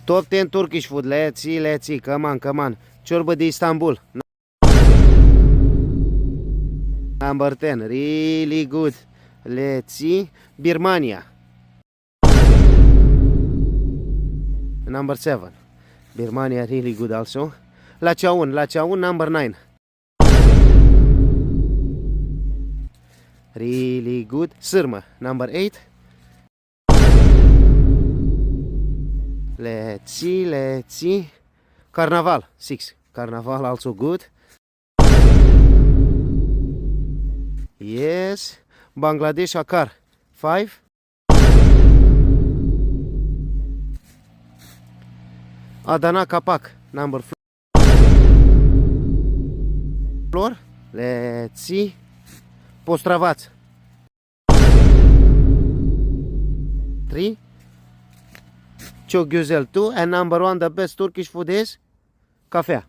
Top 10 Turkish food. Let's see. Come on. Ciorbă de Istanbul. Number 10. Really good. Let's see. Birmania. Number 7. Birmania really good also. Lachaun number 9. Really good. Sârmă number 8. Let's see. Carnaval 6. Carnaval also good. Yes. Bangladesh Akar 5. Adana Kapak number 4. Let's see. Postravaț 3. Çok güzel 2. And number 1 the best Turkish food is cafea.